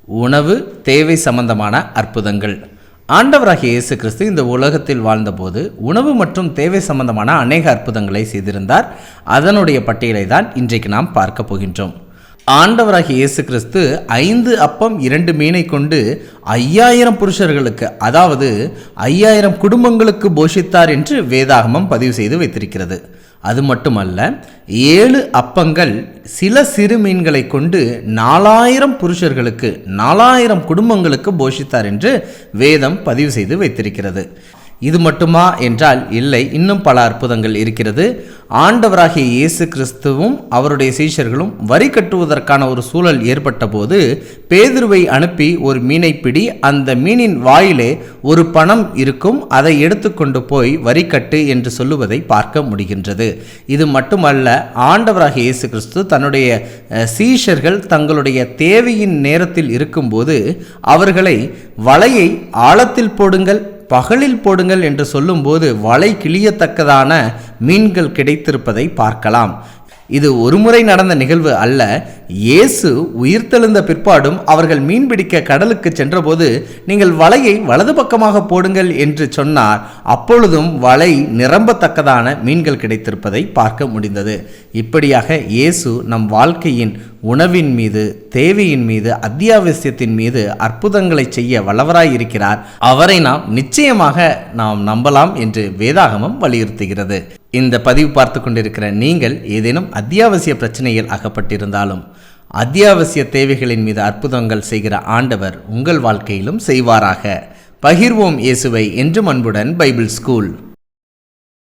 உணவு தேவை சம்பந்தமான அற்புதங்கள். ஆண்டவராகிய இயேசு கிறிஸ்து இந்த உலகத்தில் வாழ்ந்தபோது உணவு மற்றும் தேவை சம்பந்தமான அநேக அற்புதங்களை செய்திருந்தார். அதனுடைய பட்டியலை தான் இன்றைக்கு நாம் பார்க்க போகின்றோம். ஆண்டவராகிய இயேசு கிறிஸ்து 5 அப்பம் 2 மீனை கொண்டு 5000 புருஷர்களுக்கு, அதாவது 5000 குடும்பங்களுக்கு போஷித்தார் என்று வேதாகமம் பதிவு செய்து வைத்திருக்கிறது. அது மட்டுமல்ல, 7 அப்பங்கள் சில சிறு மீன்களை கொண்டு 4000 புருஷர்களுக்கு 4000 குடும்பங்களுக்கு போஷித்தார் என்று வேதம் பதிவு செய்து வைத்திருக்கிறது. இது மட்டுமா என்றால் இல்லை, இன்னும் பல அற்புதங்கள் இருக்கிறது. ஆண்டவராகிய இயேசு கிறிஸ்துவும் அவருடைய சீஷர்களும் வரி கட்டுவதற்கான ஒரு சூழல் ஏற்பட்ட போது பேதுருவை அனுப்பி ஒரு மீனை பிடி, அந்த மீனின் வாயிலே ஒரு பணம் இருக்கும், அதை எடுத்துக்கொண்டு போய் வரி கட்டு என்று சொல்லுவதை பார்க்க முடிகின்றது. இது மட்டுமல்ல, ஆண்டவராகிய இயேசு கிறிஸ்து தன்னுடைய சீஷர்கள் தங்களுடைய தேவையின் நேரத்தில் இருக்கும்போது அவர்களை வலையை ஆழத்தில் போடுங்கள், பகலில் போடுங்கள் என்று சொல்லும்போது வலை கிழியத்தக்கதான மீன்கள் கிடைத்திருப்பதை பார்க்கலாம். இது ஒருமுறை நடந்த நிகழ்வு அல்ல. இயேசு உயிர்த்தெழுந்த பிற்பாடும் அவர்கள் மீன்பிடிக்க கடலுக்கு சென்றபோது நீங்கள் வலையை வலது பக்கமாக போடுங்கள் என்று சொன்னார். அப்பொழுதும் வலை நிரம்பத்தக்கதான மீன்கள் கிடைத்திருப்பதை பார்க்க முடிந்தது. இப்படியாக இயேசு நம் வாழ்க்கையின் உணவின் மீது, தேவையின் மீது, அத்தியாவசியத்தின் மீது அற்புதங்களை செய்ய வல்லவராய் இருக்கிறார். அவரை நாம் நிச்சயமாக நம்பலாம் என்று வேதாகமம் வலியுறுத்துகிறது. இந்த பதிவு பார்த்து கொண்டிருக்கிற நீங்கள் ஏதேனும் அத்தியாவசிய பிரச்சனையில் அகப்பட்டிருந்தாலும் அத்தியாவசிய தேவைகளின் மீது அற்புதங்கள் செய்கிற ஆண்டவர் உங்கள் வாழ்க்கையிலும் செய்வாராக. பகிர்வோம் இயேசுவை. என்றும் அன்புடன் பைபிள் ஸ்கூல்.